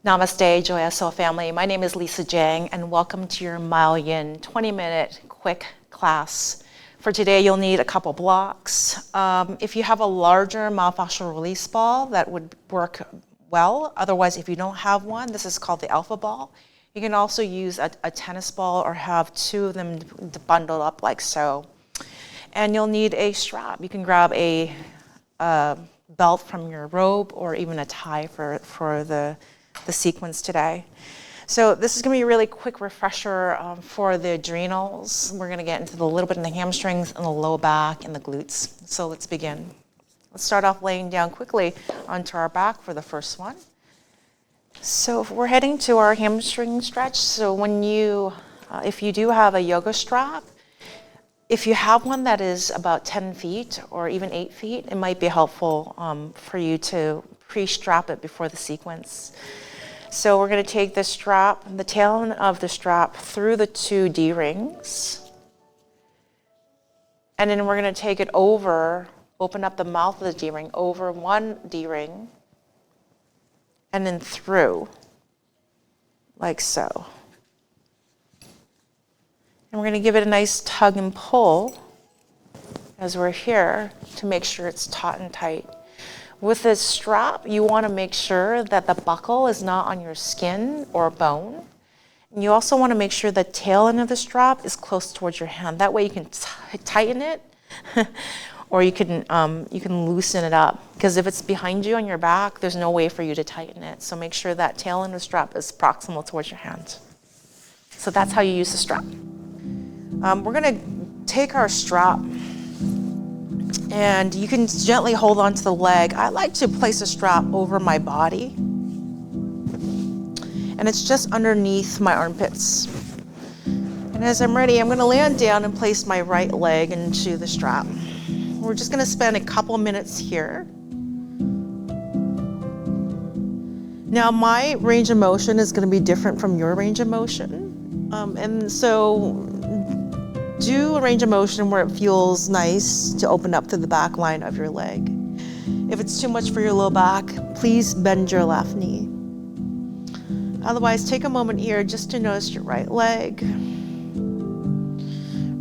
Namaste, Joya Soul family. My name is Lisa Jang, and welcome to your Myo-Yin 20-minute quick class. For today, you'll need a couple blocks. If you have a larger myofascial release ball, that would work well. Otherwise, if you don't have one, this is called the alpha ball. You can also use a tennis ball or have two of them bundled up like so. And you'll need a strap. You can grab a belt from your robe or even a tie for the sequence today. So this is going to be a really quick refresher for the adrenals. We're going to get into a little bit in the hamstrings and the low back and the glutes. So let's begin. Let's start off laying down quickly onto our back for the first one. So we're heading to our hamstring stretch. So when if you do have a yoga strap, if you have one that is about 10 feet or even 8 feet, it might be helpful for you to pre-strap it before the sequence. So we're going to take the strap, the tail end of the strap through the two D-rings. And then we're going to take it over, open up the mouth of the D-ring, over one D-ring, and then through, like so. And we're going to give it a nice tug and pull as we're here to make sure it's taut and tight. With this strap, you want to make sure that the buckle is not on your skin or bone. And you also want to make sure the tail end of the strap is close towards your hand. That way you can tighten it or you can loosen it up. Because if it's behind you on your back, there's no way for you to tighten it. So make sure that tail end of the strap is proximal towards your hand. So that's how you use the strap. We're going to take our strap and you can gently hold onto the leg. I like to place a strap over my body, and it's just underneath my armpits. And as I'm ready, I'm going to land down and place my right leg into the strap. We're just going to spend a couple minutes here. Now, my range of motion is going to be different from your range of motion, and so do a range of motion where it feels nice to open up to the back line of your leg. If it's too much for your low back, please bend your left knee. Otherwise, take a moment here just to notice your right leg.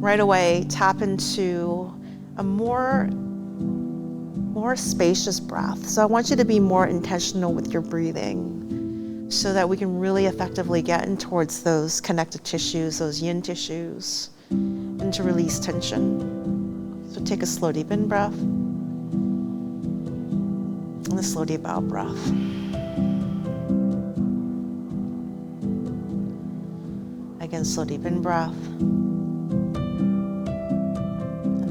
Right away, tap into a more spacious breath. So I want you to be more intentional with your breathing so that we can really effectively get in towards those connective tissues, those yin tissues, and to release tension. So take a slow deep in breath and a slow deep out breath. Again, slow deep in breath and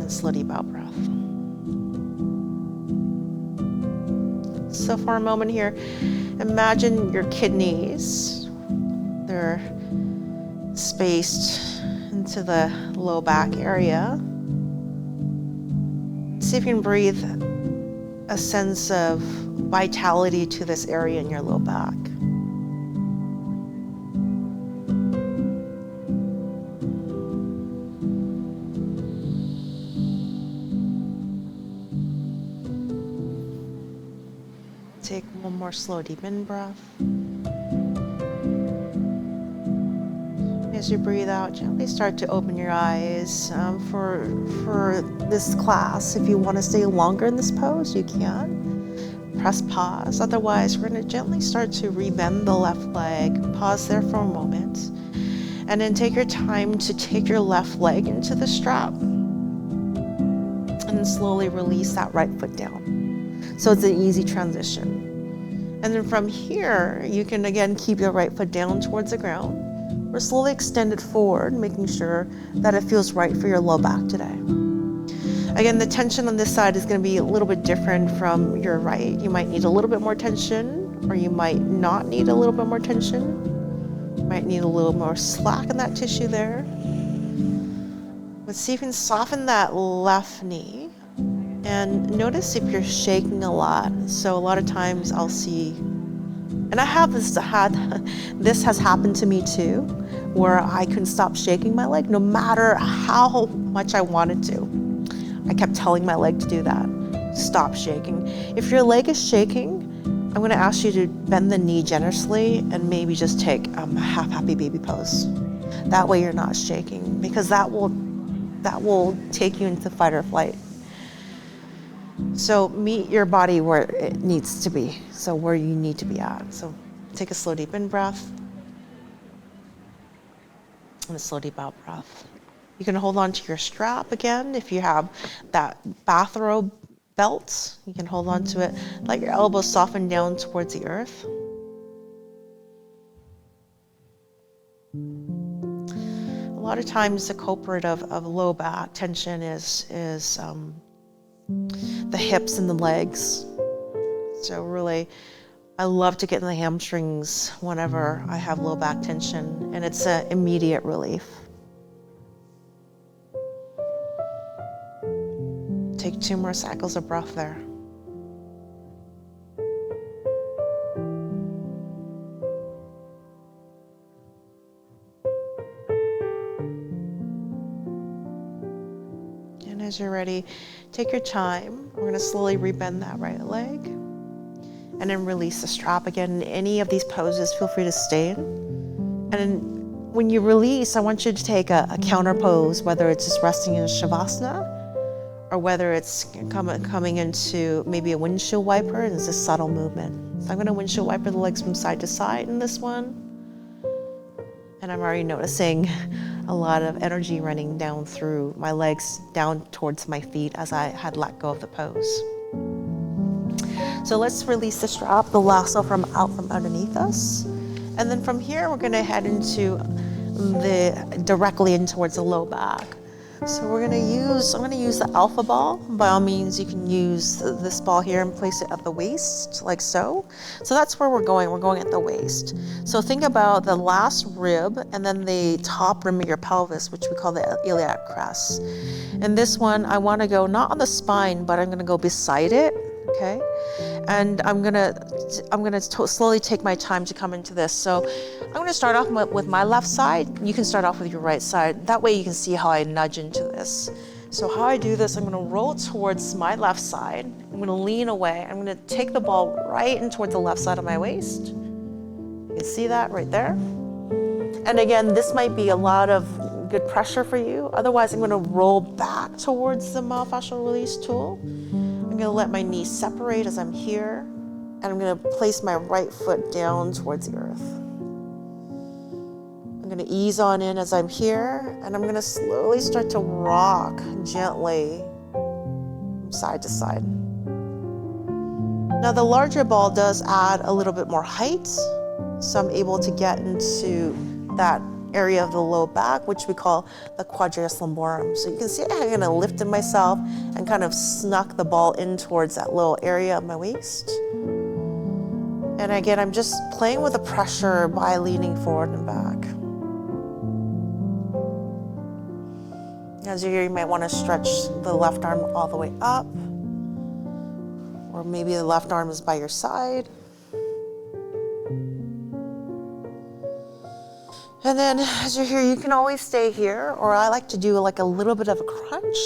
then slow deep out breath. So for a moment here, imagine your kidneys. They're spaced into the low back area. See if you can breathe a sense of vitality to this area in your low back. Take one more slow deep in breath. As you breathe out, gently start to open your eyes. For this class, if you want to stay longer in this pose, you can. Press pause. Otherwise, we're going to gently start to rebend the left leg. Pause there for a moment. And then take your time to take your left leg into the strap. And then slowly release that right foot down. So it's an easy transition. And then from here, you can again keep your right foot down towards the ground. Or slowly extend it forward, making sure that it feels right for your low back today. Again, the tension on this side is going to be a little bit different from your right. You might need a little bit more tension, or you might not need a little bit more tension. You might need a little more slack in that tissue there. But see if you can soften that left knee. And notice if you're shaking a lot. So a lot of times I'll see, and this has happened to me too, where I couldn't stop shaking my leg no matter how much I wanted to. I kept telling my leg to do that. Stop shaking. If your leg is shaking, I'm gonna ask you to bend the knee generously and maybe just take a half happy baby pose. That way you're not shaking, because that will take you into fight or flight. So meet your body where it needs to be, so where you need to be at. So take a slow deep in breath and a slow deep out breath. You can hold on to your strap again. If you have that bathrobe belt, you can hold on to it. Let your elbows soften down towards the earth. A lot of times the culprit of low back tension is the hips and the legs. So really, I love to get in the hamstrings whenever I have low back tension, and it's an immediate relief. Take 2 more cycles of breath there. And as you're ready, take your time. We're going to slowly rebend that right leg. And then release the strap again. In any of these poses, feel free to stay in. And then when you release, I want you to take a counter pose, whether it's just resting in Shavasana, or whether it's coming into maybe a windshield wiper, and it's a subtle movement. So I'm going to windshield wiper the legs from side to side in this one. And I'm already noticing a lot of energy running down through my legs, down towards my feet as I had let go of the pose. So let's release the strap, the lasso out from underneath us. And then from here, we're gonna head into directly in towards the low back. So I'm gonna use the alpha ball. By all means, you can use this ball here and place it at the waist, like so. So that's where we're going at the waist. So think about the last rib and then the top rim of your pelvis, which we call the iliac crest. And this one, I wanna go not on the spine, but I'm gonna go beside it, okay? And I'm gonna slowly take my time to come into this. So I'm gonna start off with my left side. You can start off with your right side. That way you can see how I nudge into this. So how I do this, I'm gonna roll towards my left side. I'm gonna lean away. I'm gonna take the ball right in towards the left side of my waist. You can see that right there. And again, this might be a lot of good pressure for you. Otherwise, I'm gonna roll back towards the myofascial release tool. I'm gonna let my knees separate as I'm here, and I'm gonna place my right foot down towards the earth. I'm gonna ease on in as I'm here, and I'm gonna slowly start to rock gently from side to side. Now the larger ball does add a little bit more height, so I'm able to get into that area of the low back, which we call the quadratus lumborum. So you can see I'm gonna lift in myself and kind of snuck the ball in towards that little area of my waist. And again, I'm just playing with the pressure by leaning forward and back. As you're here, you might wanna stretch the left arm all the way up, or maybe the left arm is by your side. And then as you're here, you can always stay here, or I like to do like a little bit of a crunch.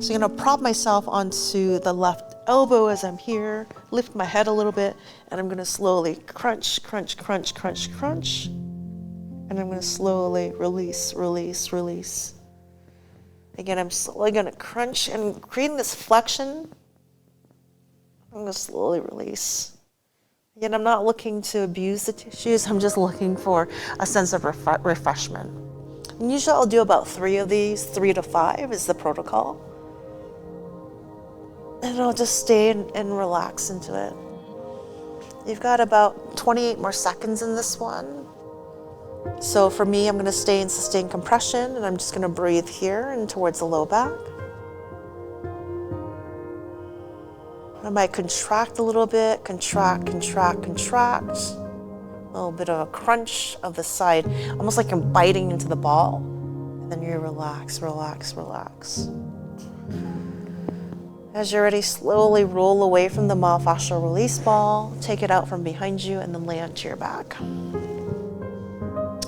So I'm gonna prop myself onto the left elbow as I'm here, lift my head a little bit, and I'm gonna slowly crunch, crunch, crunch, crunch, crunch. And I'm gonna slowly release, release, release. Again, I'm slowly gonna crunch and creating this flexion. I'm gonna slowly release. Again, I'm not looking to abuse the tissues, I'm just looking for a sense of refreshment. And usually I'll do about 3 of these, 3 to 5 is the protocol. And I'll just stay and relax into it. You've got about 28 more seconds in this one. So for me, I'm gonna stay in sustained compression, and I'm just gonna breathe here and towards the low back. I might contract a little bit, contract, contract, contract. A little bit of a crunch of the side, almost like I'm biting into the ball. And then you relax, relax, relax. As you're ready, slowly roll away from the myofascial release ball, take it out from behind you, and then lay onto your back.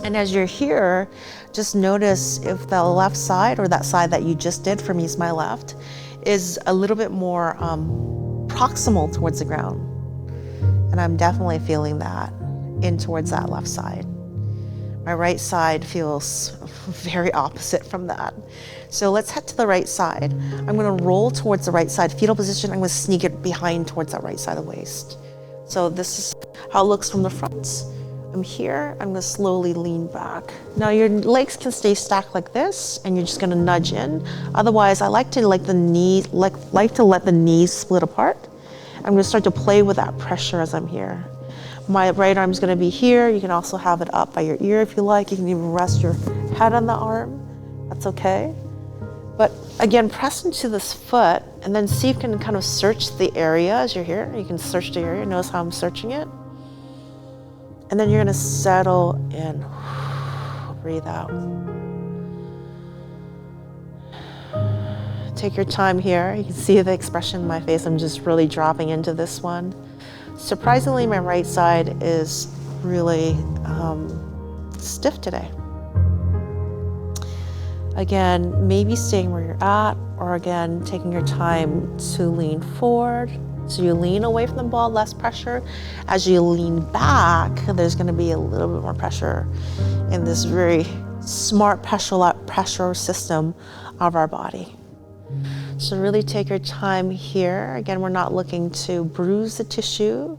And as you're here, just notice if the left side, or that side that you just did, for me is my left, is a little bit more proximal towards the ground. And I'm definitely feeling that in towards that left side. My right side feels very opposite from that. So let's head to the right side. I'm gonna roll towards the right side, fetal position. I'm gonna sneak it behind towards that right side of the waist. So this is how it looks from the front. I'm here, I'm gonna slowly lean back. Now your legs can stay stacked like this, and you're just gonna nudge in. Otherwise, I like to let the knees split apart. I'm gonna start to play with that pressure as I'm here. My right arm's gonna be here. You can also have it up by your ear if you like. You can even rest your head on the arm. That's okay. But again, press into this foot and then see if you can kind of search the area as you're here. You can search the area, notice how I'm searching it. And then you're gonna settle in, breathe out. Take your time here. You can see the expression in my face. I'm just really dropping into this one. Surprisingly, my right side is really stiff today. Again, maybe staying where you're at, or again, taking your time to lean forward. So you lean away from the ball, less pressure. As you lean back, there's gonna be a little bit more pressure in this very smart pressure system of our body. So really take your time here. Again, we're not looking to bruise the tissue.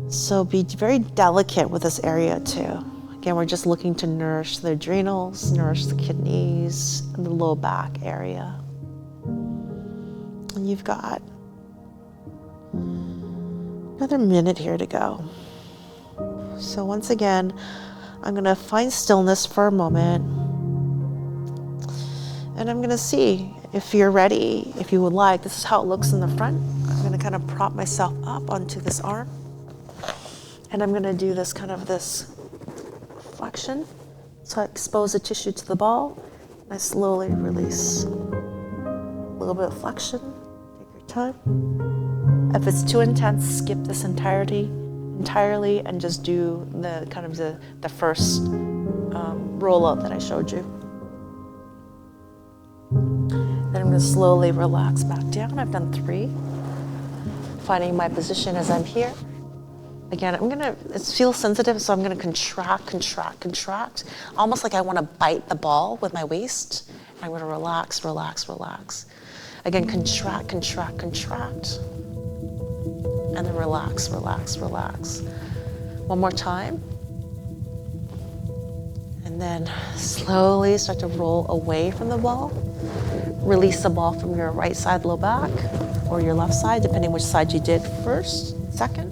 So be very delicate with this area too. Again, we're just looking to nourish the adrenals, nourish the kidneys, and the low back area. And you've got another minute here to go. So once again, I'm gonna find stillness for a moment. And I'm gonna see if you're ready, if you would like. This is how it looks in the front. I'm gonna kind of prop myself up onto this arm. And I'm gonna do this this flexion. So I expose the tissue to the ball. And I slowly release. A little bit of flexion, take your time. If it's too intense, skip this entirely and just do the first roll out that I showed you. Then I'm gonna slowly relax back down. I've done 3. Finding my position as I'm here. Again, it feels sensitive, so I'm gonna contract, almost like I wanna bite the ball with my waist. I'm gonna relax. Again, contract. And then relax. One more time. And then slowly start to roll away from the ball. Release the ball from your right side low back or your left side, depending which side you did first, second.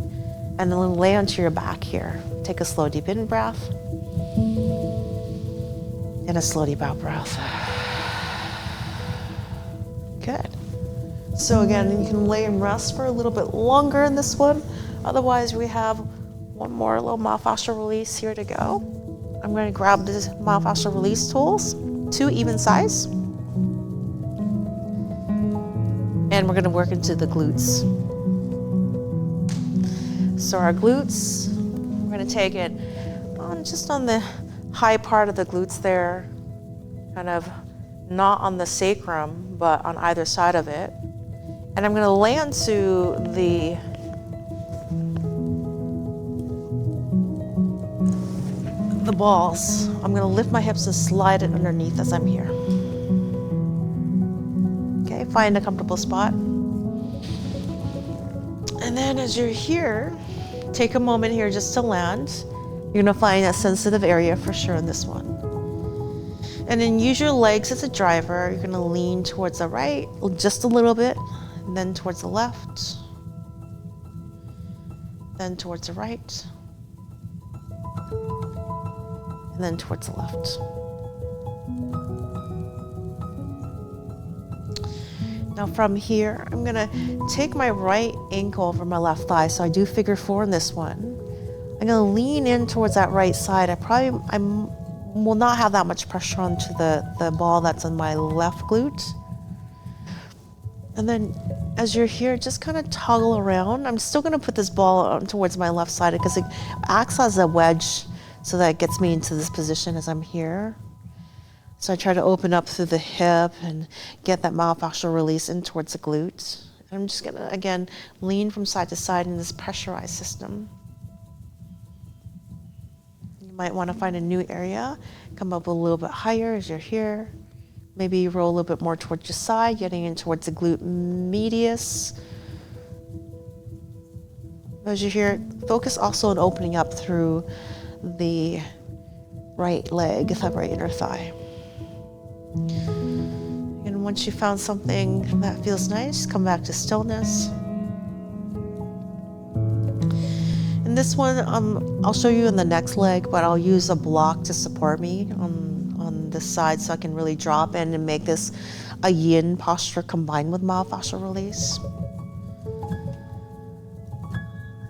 And then lay onto your back here. Take a slow deep in breath and a slow deep out breath. Good. So again, you can lay and rest for a little bit longer in this one. Otherwise, we have one more little myofascial release here to go. I'm going to grab the myofascial release tools, 2 even size. And we're going to work into the glutes. So our glutes, we're going to take it just on the high part of the glutes there, kind of not on the sacrum, but on either side of it. And I'm going to lay onto the balls. I'm going to lift my hips and slide it underneath as I'm here. Okay, find a comfortable spot. And then as you're here, take a moment here just to land. You're gonna find a sensitive area for sure in this one. And then use your legs as a driver. You're gonna lean towards the right just a little bit, and then towards the left, then towards the right, and then towards the left. Now from here, I'm gonna take my right ankle over my left thigh, so I do figure 4 in this one. I'm gonna lean in towards that right side. I will not have that much pressure onto the ball that's on my left glute. And then as you're here, just kind of toggle around. I'm still gonna put this ball on towards my left side because it acts as a wedge, so that it gets me into this position as I'm here. So I try to open up through the hip and get that myofascial release in towards the glute I'm just gonna, again, lean from side to side in this pressurized system. You might wanna find a new area, come up a little bit higher as you're here. Maybe you roll a little bit more towards your side, getting in towards the glute medius. As you're here, focus also on opening up through the right leg, the right inner thigh. And once you found something that feels nice, come back to stillness. And this one, I'll show you in the next leg, but I'll use a block to support me on this side so I can really drop in and make this a yin posture combined with myofascial release.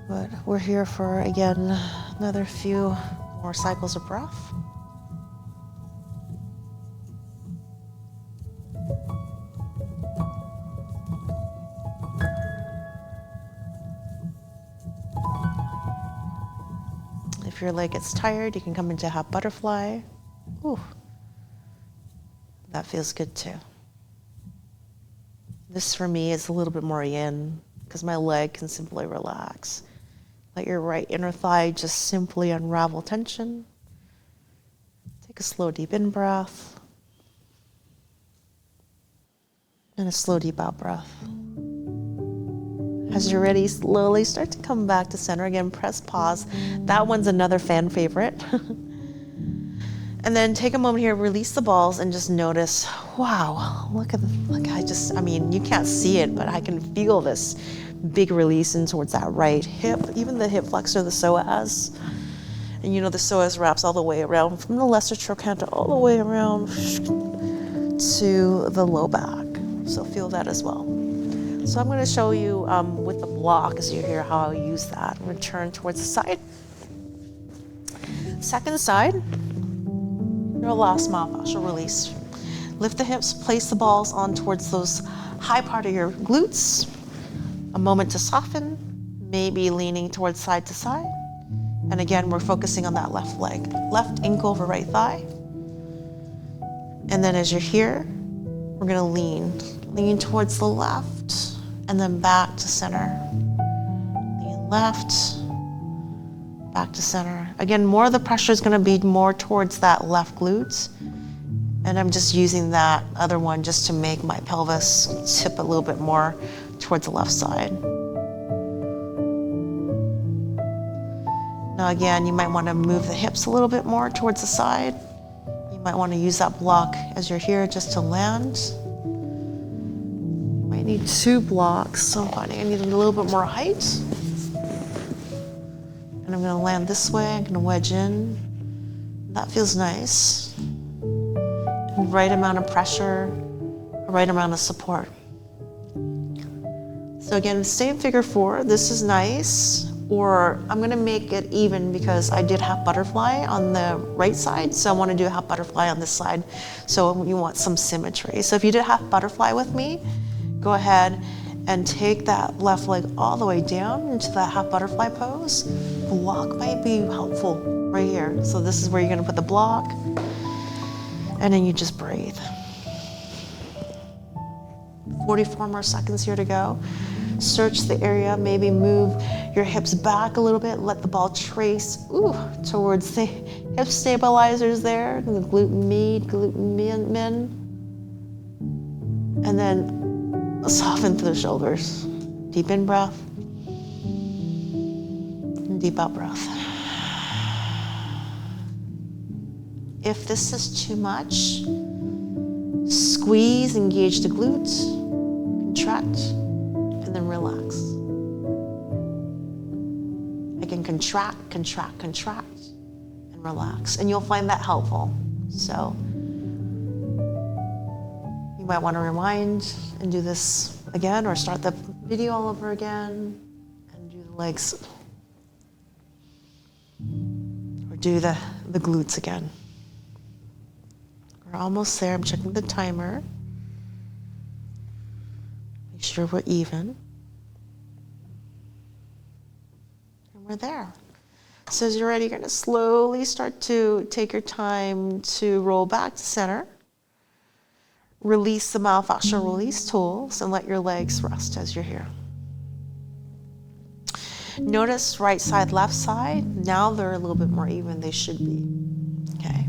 But we're here for, again, another few more cycles of breath. If your leg gets tired, you can come into half butterfly. Ooh, that feels good too. This for me is a little bit more yin because my leg can simply relax. Let your right inner thigh just simply unravel tension. Take a slow deep in breath and a slow deep out breath. As you're ready, slowly start to come back to center. Again, press pause. That one's another fan favorite. And then take a moment here, release the balls and just notice, wow, look, I mean, you can't see it, but I can feel this big release in towards that right hip, even the hip flexor, the psoas. And you know, the psoas wraps all the way around from the lesser trochanter all the way around to the low back. So feel that as well. So I'm going to show you with the block as you hear how I'll use that. Return towards the side. Second side, your last myofascial release. Lift the hips, place the balls on towards those high part of your glutes. A moment to soften, maybe leaning towards side to side. And again, we're focusing on that left leg. Left ankle over right thigh. And then as you're here, we're going to lean towards the left. And then back to center. Lean left, back to center. Again, more of the pressure is going to be more towards that left glute. And I'm just using that other one just to make my pelvis tip a little bit more towards the left side. Now again, you might want to move the hips a little bit more towards the side. You might want to use that block as you're here just to land. I need 2 blocks, so I'm finding I need a little bit more height. And I'm going to land this way, I'm going to wedge in. That feels nice. And right amount of pressure, right amount of support. So again, stay in figure 4, this is nice. Or I'm going to make it even because I did half butterfly on the right side, so I want to do a half butterfly on this side. So you want some symmetry. So if you did half butterfly with me, go ahead and take that left leg all the way down into that half butterfly pose. Block might be helpful right here. So this is where you're going to put the block, and then you just breathe. 44 more seconds here to go. Search the area, maybe move your hips back a little bit, let the ball trace towards the hip stabilizers there, the glute med, glute min, and then soften through the shoulders. Deep in breath, and deep out breath. If this is too much, squeeze, engage the glutes, contract, and then relax. Again, contract, contract, contract, and relax. And you'll find that helpful. So you might want to rewind and do this again, or start the video all over again and do the legs. Or do the glutes again. We're almost there. I'm checking the timer. Make sure we're even. And we're there. So as you're ready, you're going to slowly start to take your time to roll back to center. Release the myofascial release tools and let your legs rest as you're here. Notice right side, left side. Now they're a little bit more even. They should be. Okay.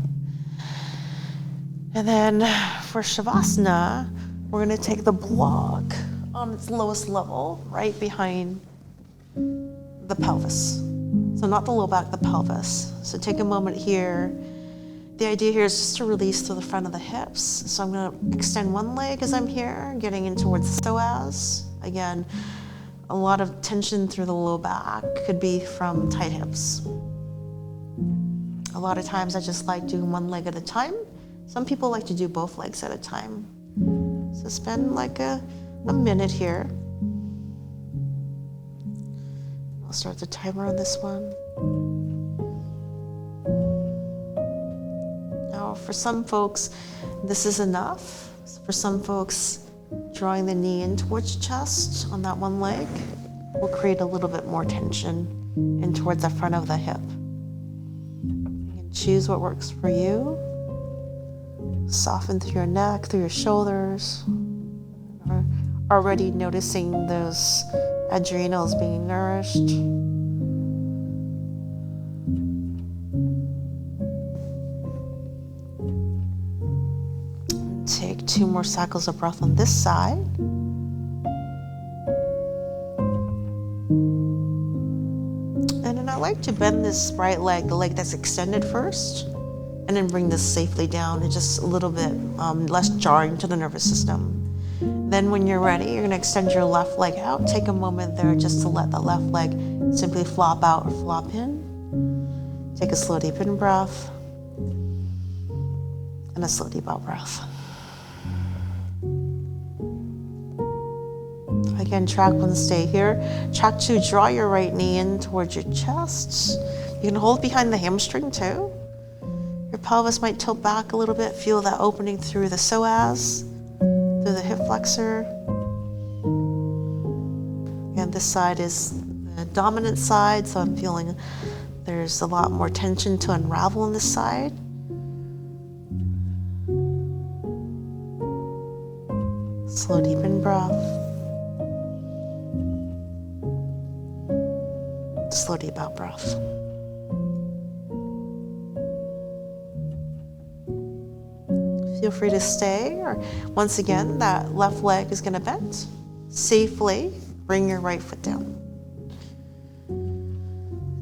And then for Shavasana, we're going to take the block on its lowest level, right behind the pelvis. So not the low back, the pelvis. So take a moment here. The idea here is just to release to the front of the hips. So I'm going to extend one leg as I'm here, getting in towards the psoas. Again, a lot of tension through the low back could be from tight hips. A lot of times I just like doing one leg at a time. Some people like to do both legs at a time. So spend like a minute here. I'll start the timer on this one. Now for some folks, this is enough. For some folks, drawing the knee in towards chest on that one leg will create a little bit more tension in towards the front of the hip. You can choose what works for you. Soften through your neck, through your shoulders. Already noticing those adrenals being nourished. Take 2 more cycles of breath on this side. And then I like to bend this right leg, the leg that's extended first, and then bring this safely down. It's just a little bit less jarring to the nervous system. Then when you're ready, you're gonna extend your left leg out. Take a moment there just to let the left leg simply flop out or flop in. Take a slow, deep in breath, and a slow, deep out breath. Again, track 1, stay here. Track 2, draw your right knee in towards your chest. You can hold behind the hamstring too. Your pelvis might tilt back a little bit. Feel that opening through the psoas, through the hip flexor. And this side is the dominant side, so I'm feeling there's a lot more tension to unravel on this side. Slow, deep in breath. Slow, deep out breath. Feel free to stay, or once again, that left leg is going to bend. Safely bring your right foot down.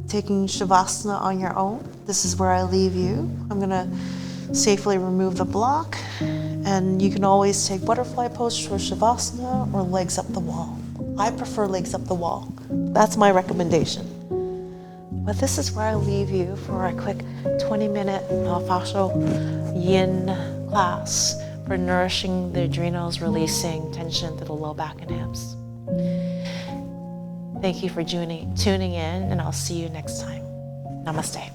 Taking Shavasana on your own, this is where I leave you. I'm going to safely remove the block, and you can always take butterfly pose for Shavasana or legs up the wall. I prefer legs up the wall. That's my recommendation. But this is where I leave you for a quick 20-minute myofascial Yin class for nourishing the adrenals, releasing tension to the low back and hips. Thank you for tuning in, and I'll see you next time. Namaste.